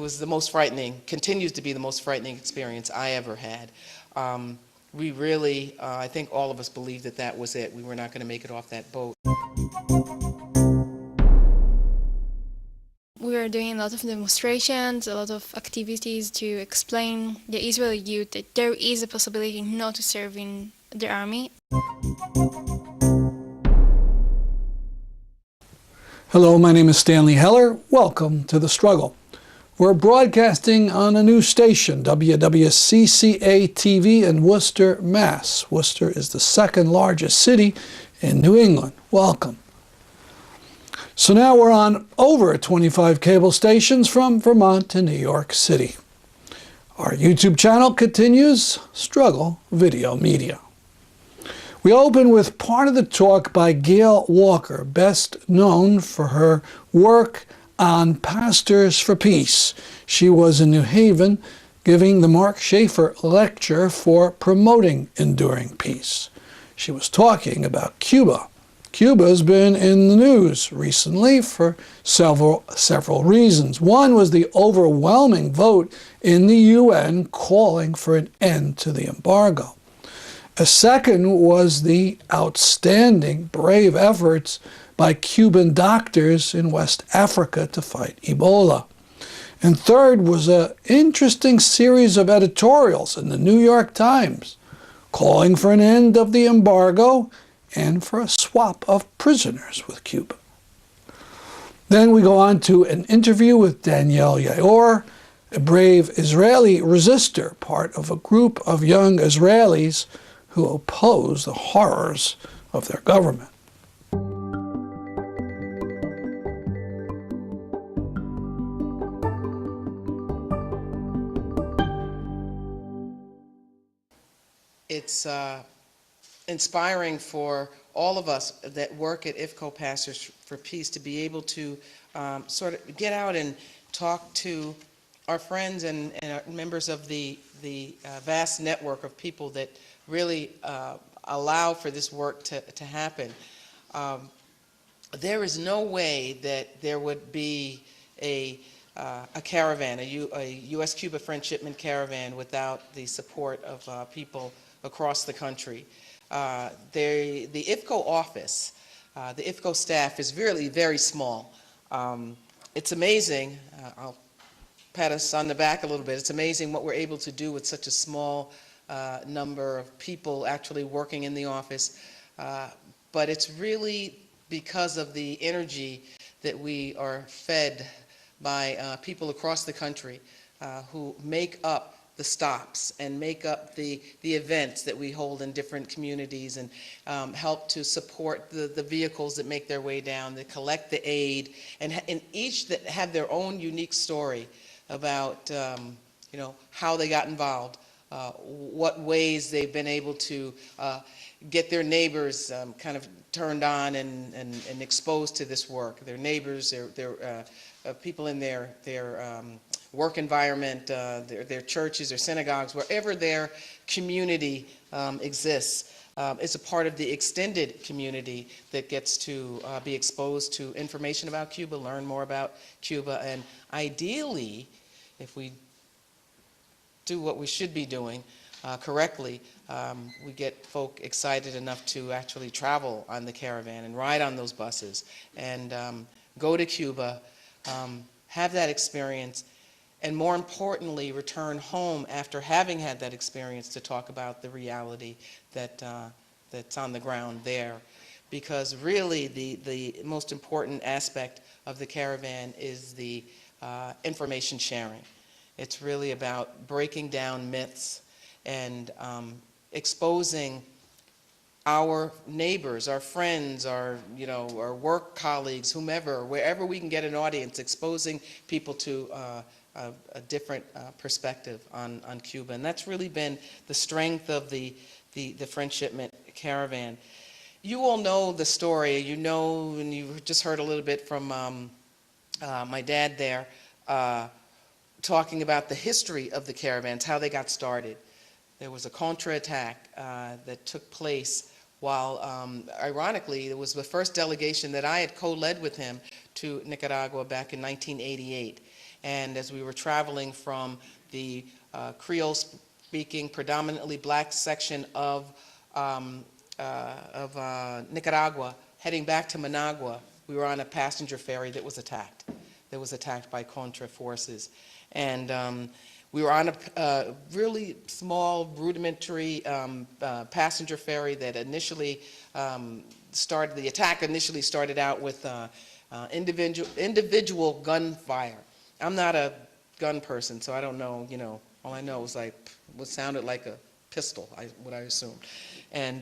was the most frightening, continues to be the most frightening experience I ever had. We really, I think all of us believed that that was it. We were not going to make it off that boat. We were doing a lot of demonstrations, a lot of activities to explain the Israeli youth that there is a possibility not to serve in the army. Hello, my name is Stanley Heller. Welcome to The Struggle. We're broadcasting on a new station, WWCCA-TV in Worcester, Mass. Worcester is the second largest city in New England. Welcome. So now we're on over 25 cable stations from Vermont to New York City. Our YouTube channel continues, Struggle Video Media. We open with part of the talk by Gail Walker, best known for her work on Pastors for Peace. She was in New Haven giving the Mark Schaefer lecture for promoting enduring peace. She was talking about Cuba. Cuba's been in the news recently for several reasons. One was the overwhelming vote in the UN calling for an end to the embargo. A second was the outstanding, brave efforts by Cuban doctors in West Africa to fight Ebola. And third was an interesting series of editorials in the New York Times calling for an end of the embargo and for a swap of prisoners with Cuba. Then we go on to an interview with Danielle Yaor, a brave Israeli resistor, part of a group of young Israelis who oppose the horrors of their government. It's inspiring for all of us that work at IFCO Pastors for Peace to be able to sort of get out and talk to our friends and our members of the vast network of people that really allow for this work to happen. There is no way that there would be a caravan, a U.S.-Cuba Friendshipment caravan without the support of people across the country. The IFCO office, the IFCO staff is really very small. It's amazing, I'll pat us on the back a little bit, it's amazing what we're able to do with such a small number of people actually working in the office, but it's really because of the energy that we are fed by people across the country who make up the stops and make up the events that we hold in different communities and help to support the vehicles that make their way down, that collect the aid, and each that have their own unique story about how they got involved. What ways they've been able to get their neighbors kind of turned on and exposed to this work. Their neighbors, their people in their work environment, their churches, their synagogues, wherever their community exists. It's a part of the extended community that gets to be exposed to information about Cuba, learn more about Cuba, and ideally, if we do what we should be doing correctly, we get folk excited enough to actually travel on the caravan and ride on those buses and go to Cuba, have that experience, and more importantly, return home after having had that experience to talk about the reality that's on the ground there. Because really the most important aspect of the caravan is the information sharing. It's really about breaking down myths and exposing our neighbors, our friends, our work colleagues, whomever, wherever we can get an audience, exposing people to a different perspective on Cuba. And that's really been the strength of the Friendshipment Caravan. You all know the story, and you just heard a little bit from my dad there, talking about the history of the caravans, how they got started. There was a counterattack that took place while, ironically, it was the first delegation that I had co-led with him to Nicaragua back in 1988. And as we were traveling from the Creole-speaking, predominantly black section of Nicaragua, heading back to Managua, we were on a passenger ferry that was attacked. That was attacked by Contra forces. And we were on a really small, rudimentary passenger ferry that initially the attack initially started out with individual gunfire. I'm not a gun person, so I don't know, all I know was like what sounded like a pistol, what I assumed. And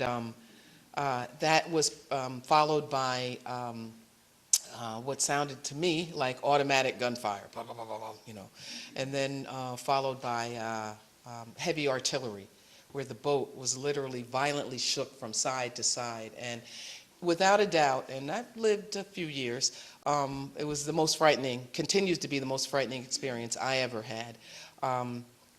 that was followed by what sounded to me like automatic gunfire, blah, blah, blah, blah, blah, and then followed by heavy artillery, where the boat was literally violently shook from side to side. And without a doubt, and I've lived a few years, it was the most frightening, continues to be the most frightening experience I ever had.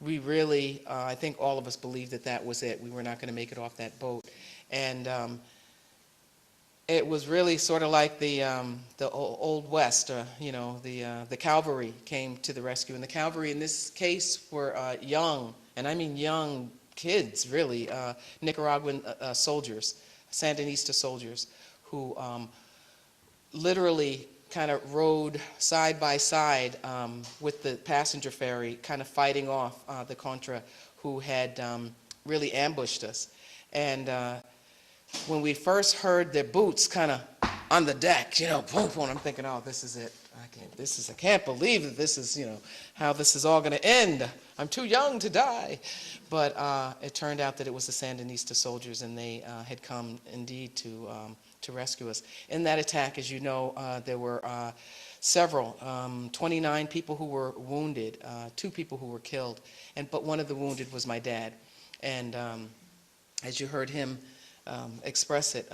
We really, I think all of us believed that that was it. We were not going to make it off that boat. And it was really sort of like the Old West, the cavalry came to the rescue. And the cavalry in this case were young, and I mean young kids, really, Nicaraguan soldiers, Sandinista soldiers, who literally kind of rode side by side with the passenger ferry, kind of fighting off the Contra who had really ambushed us. And when we first heard their boots kind of on the deck, boom, boom, I'm thinking, oh, this is it. I can't believe that this is, how this is all going to end. I'm too young to die. But it turned out that it was the Sandinista soldiers, and they had come indeed to rescue us. In that attack, as you know, there were several, 29 people who were wounded, 2 people who were killed, but one of the wounded was my dad. And as you heard him express it,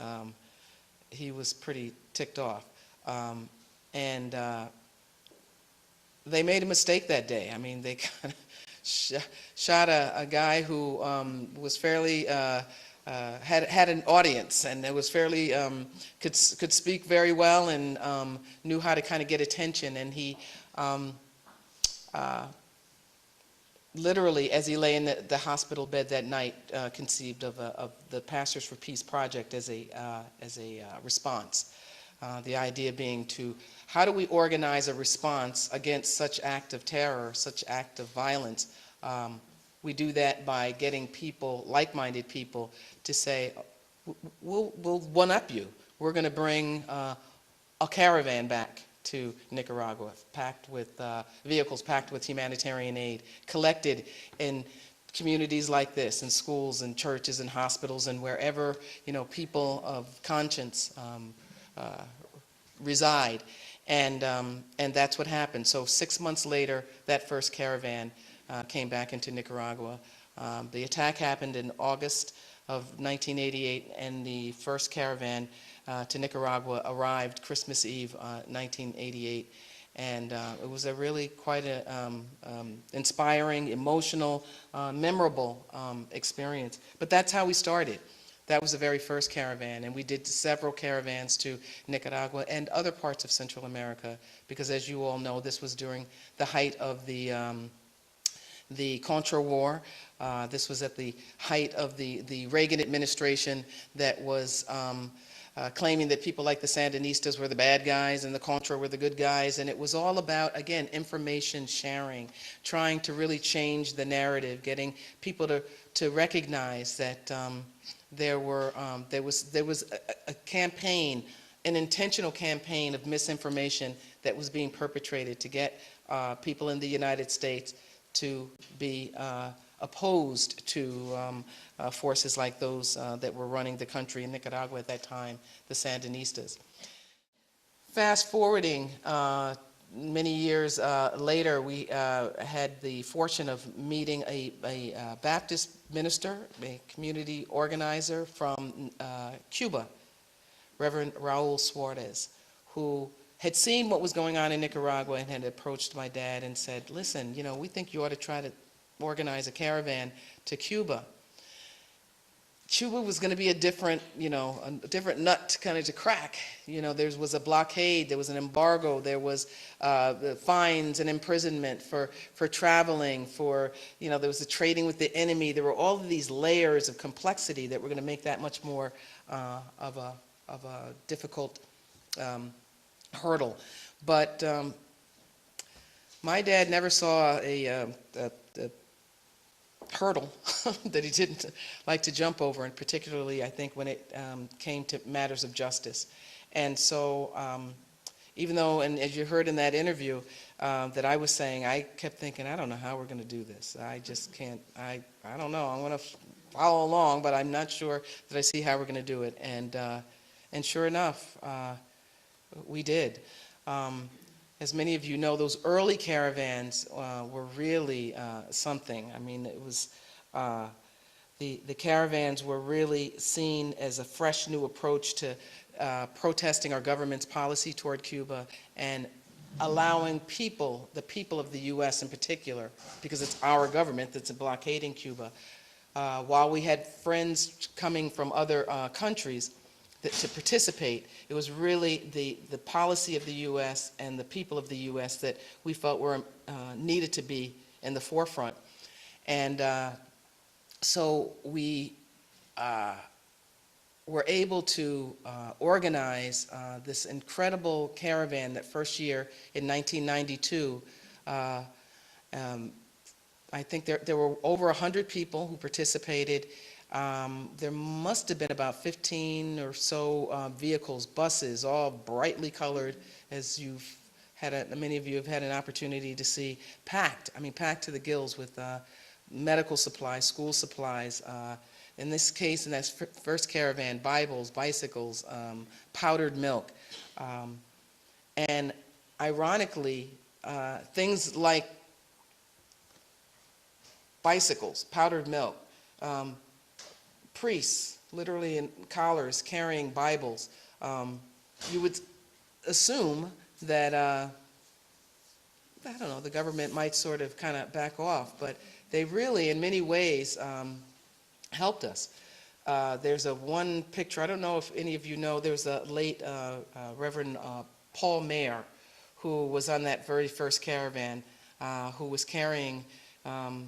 he was pretty ticked off. And they made a mistake that day. I mean, they kind of shot a guy who was fairly, had an audience, and it was fairly, could speak very well, and knew how to kind of get attention. And he literally, as he lay in the hospital bed that night, conceived of the Pastors for Peace project as a response. The idea being how do we organize a response against such act of terror, such act of violence? We do that by getting people, like-minded people, to say, we'll one-up you. We're going to bring a caravan back to Nicaragua, packed with vehicles packed with humanitarian aid, collected in communities like this, in schools and churches and hospitals and wherever people of conscience reside, and that's what happened. So 6 months later, that first caravan came back into Nicaragua. The attack happened in August of 1988, and the first caravan to Nicaragua arrived Christmas Eve, 1988, and it was a really quite a inspiring, emotional, memorable experience. But that's how we started. That was the very first caravan, and we did several caravans to Nicaragua and other parts of Central America, because as you all know, this was during the height of the Contra War. This was at the height of the Reagan administration that was claiming that people like the Sandinistas were the bad guys and the Contra were the good guys, and it was all about, again, information sharing, trying to really change the narrative, getting people to recognize that there was a campaign, an intentional campaign of misinformation that was being perpetrated to get people in the United States to be opposed to forces like those that were running the country in Nicaragua at that time, the Sandinistas. Fast forwarding many years later, we had the fortune of meeting a Baptist minister, a community organizer from Cuba, Reverend Raul Suarez, who had seen what was going on in Nicaragua and had approached my dad and said, listen, we think you ought to try to organize a caravan to Cuba. Cuba was going to be a different, a different nut kind of to crack. There was a blockade, there was an embargo, there was the fines and imprisonment for traveling, there was the trading with the enemy. There were all of these layers of complexity that were going to make that much more of a difficult hurdle. But my dad never saw a hurdle that he didn't like to jump over, and particularly I think when it came to matters of justice. And so even though, and as you heard in that interview that I was saying, I kept thinking, I don't know how we're going to do this. I just can't, I don't know. I'm going to follow along, but I'm not sure that I see how we're going to do it. And sure enough, we did. As many of you know, those early caravans were really something. I mean, it was the caravans were really seen as a fresh new approach to protesting our government's policy toward Cuba and allowing the people of the U.S. in particular, because it's our government that's blockading Cuba, while we had friends coming from other countries to participate, it was really the policy of the U.S. and the people of the U.S. that we felt were needed to be in the forefront. And so we were able to organize this incredible caravan that first year in 1992. I think there were over 100 people who participated. There must have been about 15 or so vehicles, buses, all brightly colored, as many of you have had an opportunity to see, packed. I mean, packed to the gills with medical supplies, school supplies. In this case, in that first caravan, Bibles, bicycles, powdered milk. And ironically, things like bicycles, powdered milk, priests, literally in collars, carrying Bibles. You would assume that, I don't know, the government might sort of kind of back off, but they really, in many ways, helped us. There's one picture, I don't know if any of you know, there's a late Reverend Paul Mayer, who was on that very first caravan, who was carrying,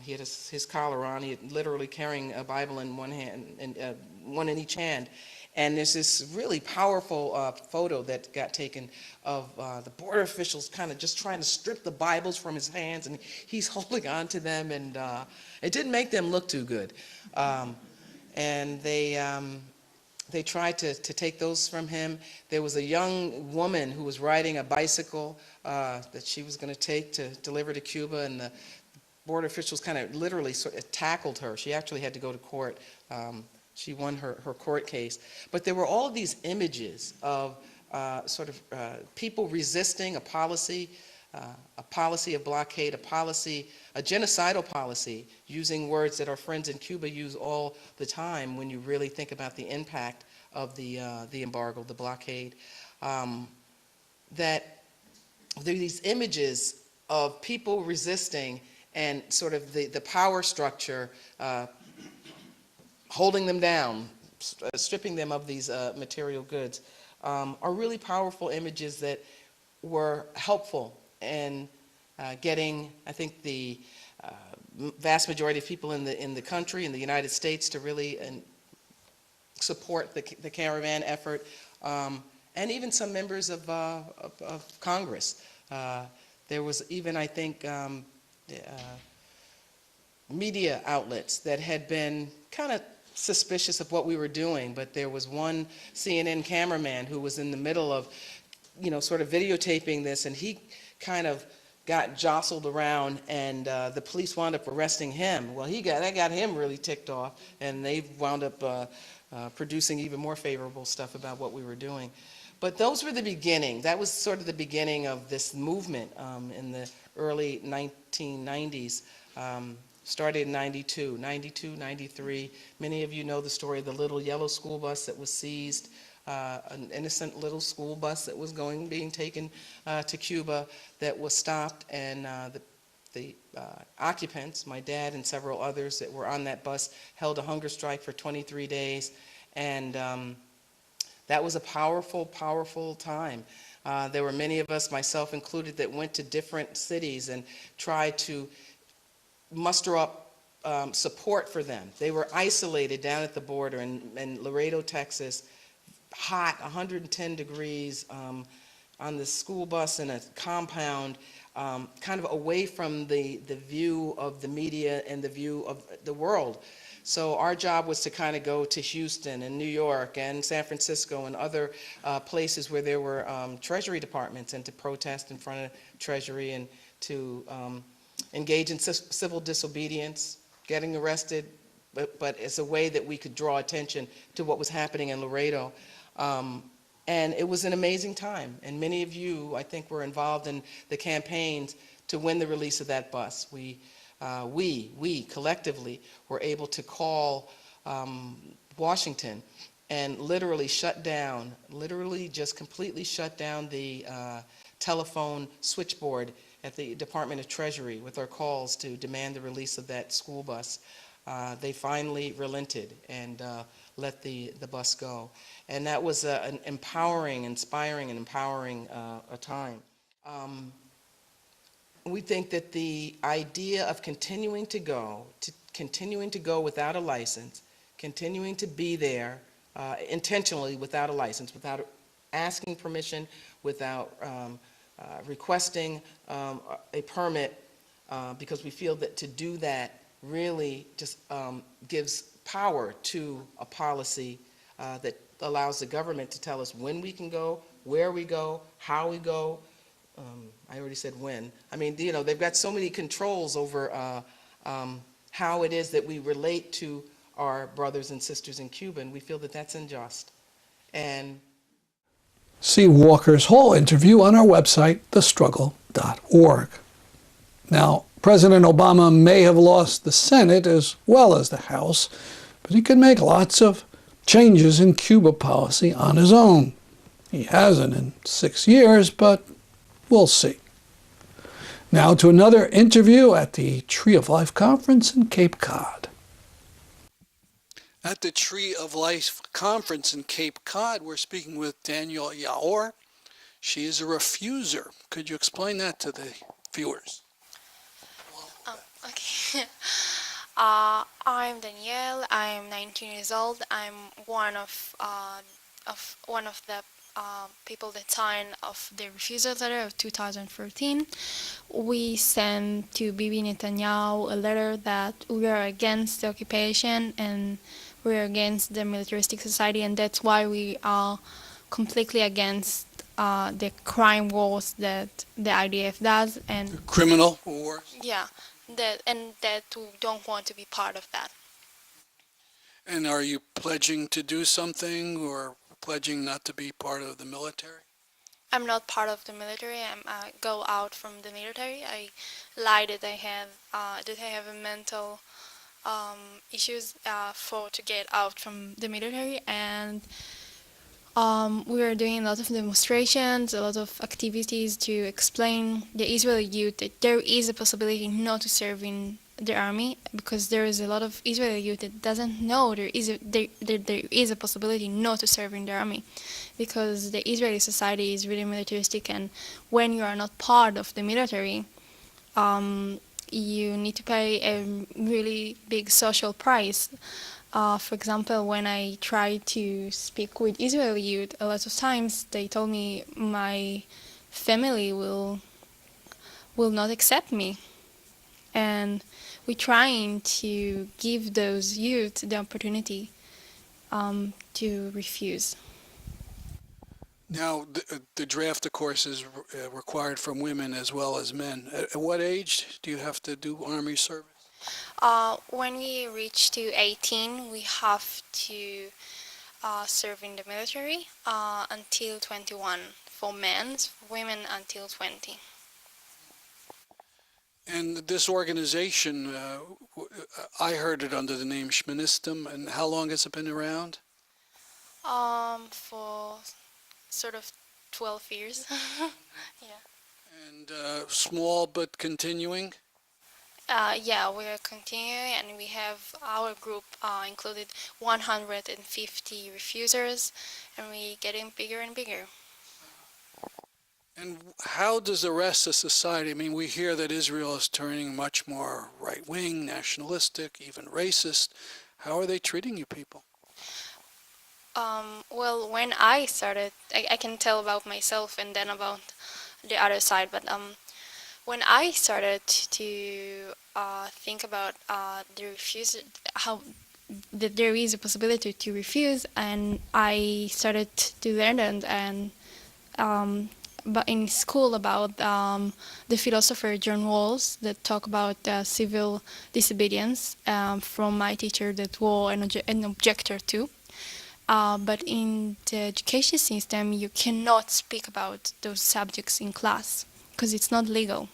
he had his collar on, he had literally carrying a Bible in one hand, and one in each hand. And there's this really powerful photo that got taken of the border officials kind of just trying to strip the Bibles from his hands, and he's holding on to them, and it didn't make them look too good. And they tried to take those from him. There was a young woman who was riding a bicycle that she was going to take to deliver to Cuba, and the border officials kind of literally sort of tackled her. She actually had to go to court. She won her court case. But there were all of these images of people resisting a policy of blockade, a genocidal policy, using words that our friends in Cuba use all the time when you really think about the impact of the embargo, the blockade. That there are these images of people resisting and sort of the power structure holding them down, stripping them of these material goods, are really powerful images that were helpful in getting, I think, the vast majority of people in the country, in the United States, to really support the caravan effort, and even some members of Congress. There was even, I think, media outlets that had been kind of suspicious of what we were doing, but there was one CNN cameraman who was in the middle of, sort of videotaping this, and he kind of got jostled around, and the police wound up arresting him. Well, that got him really ticked off, and they wound up producing even more favorable stuff about what we were doing. But those were the beginning. That was sort of the beginning of this movement in the early 1990s. Started in 92, 93. Many of you know the story of the little yellow school bus that was seized, an innocent little school bus that was being taken to Cuba that was stopped, and the occupants, my dad and several others that were on that bus, held a hunger strike for 23 days. And that was a powerful, powerful time. There were many of us, myself included, that went to different cities and tried to muster up support for them. They were isolated down at the border in Laredo, Texas, hot, 110 degrees, on the school bus in a compound, kind of away from the view of the media and the view of the world. So our job was to kind of go to Houston and New York and San Francisco and other places where there were Treasury departments, and to protest in front of Treasury and to engage in civil disobedience, getting arrested, but as a way that we could draw attention to what was happening in Laredo. And it was an amazing time. And many of you, I think, were involved in the campaigns to win the release of that bus. We collectively were able to call Washington and literally just completely shut down the telephone switchboard at the Department of Treasury with our calls to demand the release of that school bus. They finally relented and let the bus go. And that was an inspiring and empowering a time. We think that the idea of continuing to go without a license, continuing to be there intentionally without a license, without asking permission, without requesting a permit, because we feel that to do that really just gives power to a policy that allows the government to tell us when we can go, where we go, how we go. I already said when. I mean, you know, they've got so many controls over how it is that we relate to our brothers and sisters in Cuba, and we feel that that's unjust. And see Walker's whole interview on our website, thestruggle.org. Now, President Obama may have lost the Senate as well as the House, but he could make lots of changes in Cuba policy on his own. He hasn't in 6 years, but we'll see. Now to another interview at the Tree of Life conference in Cape Cod. At the Tree of Life conference in Cape Cod, we're speaking with Danielle Yaor. She is a refuser. Could you explain that to the viewers? Okay. I'm Danielle. I'm 19 years old. I'm one of the people that signed of the refusal letter of 2013. We sent to Bibi Netanyahu a letter that we are against the occupation and we are against the militaristic society, and that's why we are completely against the crime wars that the IDF does, and Criminal wars? yeah, that we don't want to be part of that. And are you pledging to do something or pledging not to be part of the military? I'm not part of the military. I go out from the military. I lied that I have a mental issues to get out from the military, and we are doing a lot of demonstrations, a lot of activities to explain the Israeli youth that there is a possibility not to serve in the army, because there is a lot of Israeli youth that doesn't know there is a possibility not to serve in the army, because the Israeli society is really militaristic, and when you are not part of the military, you need to pay a really big social price. For example, when I tried to speak with Israeli youth, a lot of times they told me my family will not accept me, and we're trying to give those youth the opportunity to refuse. Now, the draft, of course, is required from women as well as men. At what age do you have to do Army service? When we reach to 18, we have to serve in the military until 21 for men, women until 20. And this organization, I heard it under the name Shmanistim, and how long has it been around? For sort of 12 years. Yeah. And small but continuing? Yeah, we are continuing, and we have our group included 150 refusers, and we getting bigger and bigger. And how does the rest of society, I mean, we hear that Israel is turning much more right-wing, nationalistic, even racist. How are they treating you people? Well, when I started, I can tell about myself and then about the other side, but when I started to think about the refuse, how that there is a possibility to refuse, and I started to learn and but in school about the philosopher John Rawls that talk about civil disobedience from my teacher that was an objector to. But in the education system, you cannot speak about those subjects in class because it's not legal.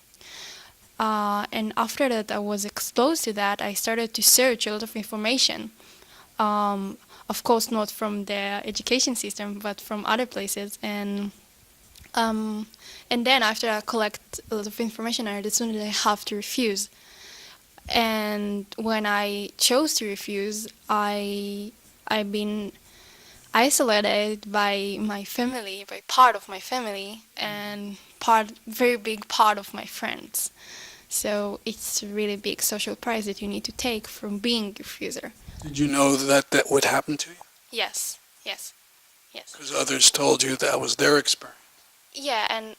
And after that, I was exposed to that. I started to search a lot of information. Of course, not from the education system, but from other places. And then after I collect a lot of information, I decided I have to refuse. And when I chose to refuse, I've been isolated by my family, by part of my family, and very big part of my friends. So it's a really big social price that you need to take from being a refuser. Did you know that that would happen to you? Yes, yes, yes. Because others told you that was their experience. Yeah, and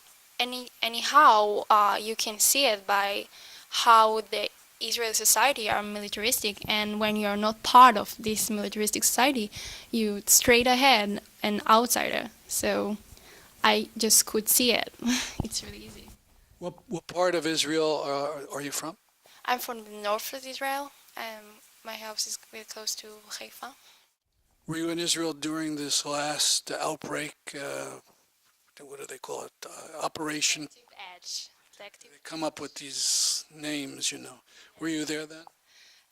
anyhow, you can see it by how the Israeli society are militaristic, and when you are not part of this militaristic society, you straight ahead an outsider. So I just could see it. It's really easy. What part of Israel are you from? I'm from the north of Israel. My house is really close to Haifa. Were you in Israel during this last outbreak? What do they call it? Operation. Edge. Selective. They come up with these names, you know. Were you there then?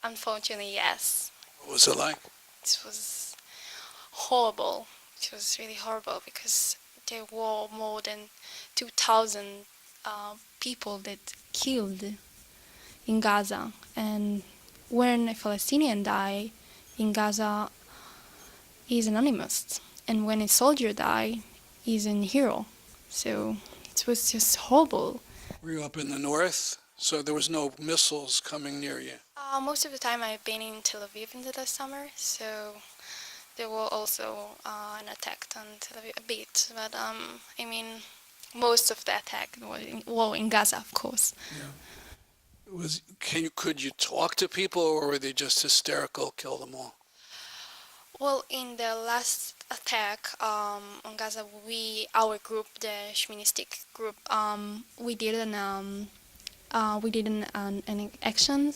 Unfortunately, yes. What was it like? It was horrible. It was really horrible because there were more than 2,000 people that killed in Gaza. And when a Palestinian die in Gaza, he's anonymous. And when a soldier die, he's a hero. So it was just horrible. Were you up in the north? So there was no missiles coming near you? Most of the time I've been in Tel Aviv in the last summer, so there were also an attack on Tel Aviv a bit, but I mean, most of the attack were in Gaza, of course. Yeah. Could you talk to people, or were they just hysterical, kill them all? Well, in the last attack on Gaza, our group, the Shministic group, we did an action.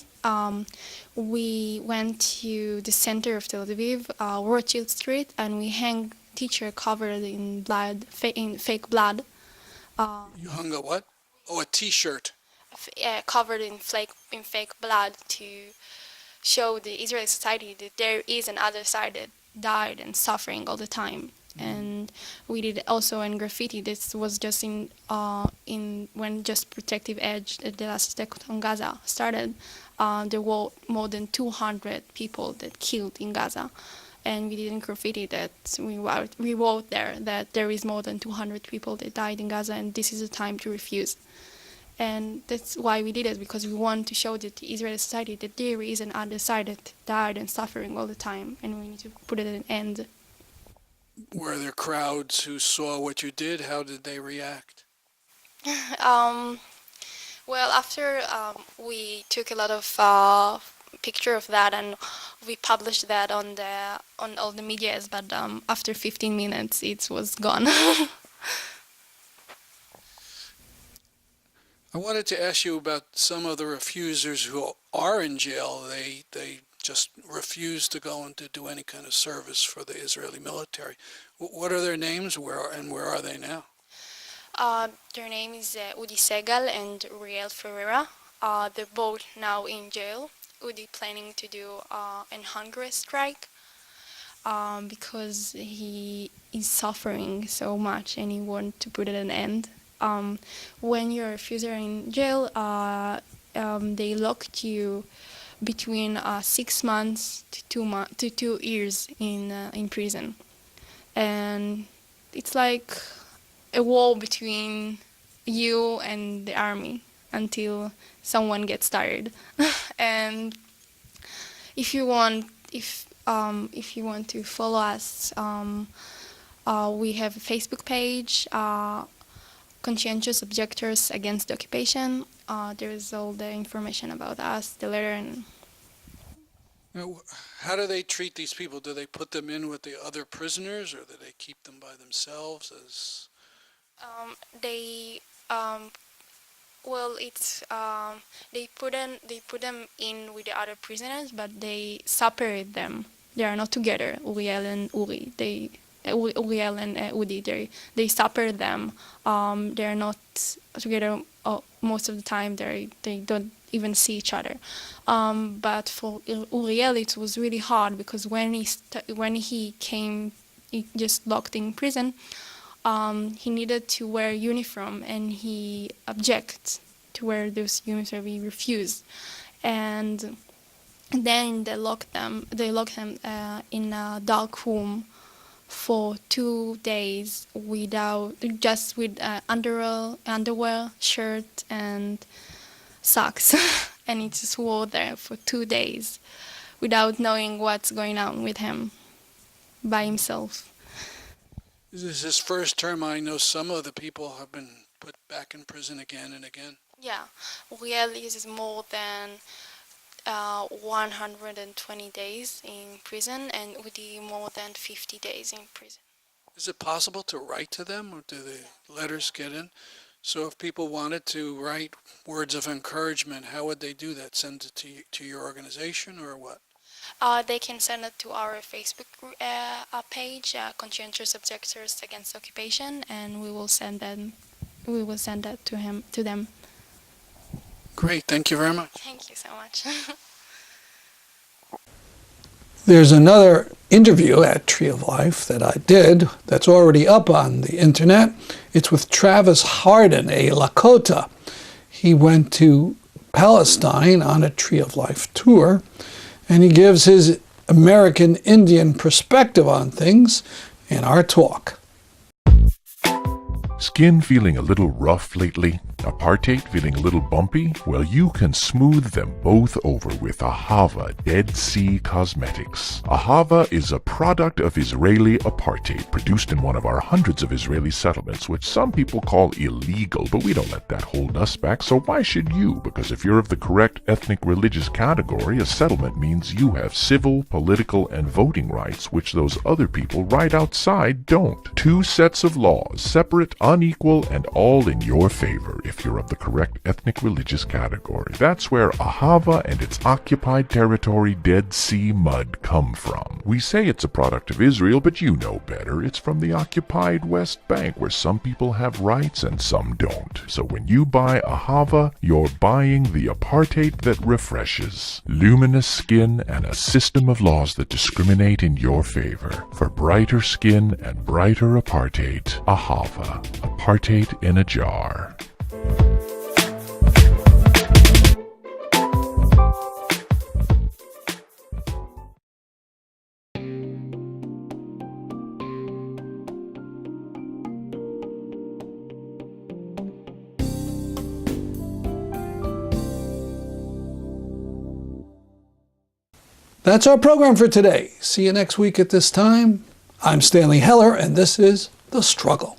We went to the center of Tel Aviv, Rothschild Street, and we hung teacher covered in blood, in fake blood. You hung a what? Oh, a T-shirt. Covered in fake blood to show the Israeli society that there is another side that died and suffering all the time. And we did also in graffiti. This was just in when just Protective Edge, the last attack on Gaza started. There were more than 200 people that killed in Gaza, and we did in graffiti that we wrote there that there is more than 200 people that died in Gaza, and this is the time to refuse. And that's why we did it, because we want to show that the Israeli society that there is an other side that died and suffering all the time, and we need to put it an end. Were there crowds who saw what you did? How did they react? Well, after we took a lot of picture of that, and we published that on all the medias, but after 15 minutes it was gone. I wanted to ask you about some of the refusers who are in jail. They just refuse to go and to do any kind of service for the Israeli military. What are their names? Where are they now? Their name is Udi Segal and Uriel Ferreira. They're both now in jail. Udi planning to do an hunger strike because he is suffering so much and he wants to put it an end. When you're a refuser in jail, they locked you between 6 months to 2 years in prison, and it's like a war between you and the army until someone gets tired. And if you want to follow us, we have a Facebook page, Conscientious Objectors Against the Occupation. There's all the information about us, the letter, and Now, how do they treat these people? Do they put them in with the other prisoners, or do they keep them by themselves? they well, it's they put them in with the other prisoners, but they separate them. They are not together. Uriel and Uri, Uriel and Udi, they separate them. They are not together most of the time. They don't even see each other. But for Uriel, it was really hard because when he just locked in prison. He needed to wear a uniform, and he objected to wear those uniforms. He refused, and then they locked him in a dark room for 2 days with underwear, shirt, and socks, and he just wore there for 2 days without knowing what's going on with him by himself. This is his first term. I know some of the people have been put back in prison again and again. Yeah, Uriel is more than 120 days in prison, and Udi more than 50 days in prison. Is it possible to write to them, or do the letters get in? So if people wanted to write words of encouragement, how would they do that? Send it to your organization, or what? They can send it to our Facebook page, Conscientious Objectors Against Occupation, and we will send that to them. Great, thank you very much. Thank you so much. There's another interview at Tree of Life that I did that's already up on the internet. It's with Travis Harden, a Lakota. He went to Palestine on a Tree of Life tour, and he gives his American Indian perspective on things in our talk. Skin feeling a little rough lately? Apartheid feeling a little bumpy? Well, you can smooth them both over with Ahava Dead Sea Cosmetics. Ahava is a product of Israeli apartheid, produced in one of our hundreds of Israeli settlements, which some people call illegal, but we don't let that hold us back, so why should you? Because if you're of the correct ethnic religious category, a settlement means you have civil, political, and voting rights, which those other people right outside don't. 2 sets of laws, separate, unequal, and all in your favor if you're of the correct ethnic religious category. That's where Ahava and its occupied territory Dead Sea mud come from. We say it's a product of Israel, but you know better. It's from the occupied West Bank, where some people have rights and some don't. So when you buy Ahava, you're buying the apartheid that refreshes. Luminous skin and a system of laws that discriminate in your favor. For brighter skin and brighter apartheid, Ahava. Apartheid in a jar. That's our program for today. See you next week at this time. I'm Stanley Heller, and this is The Struggle.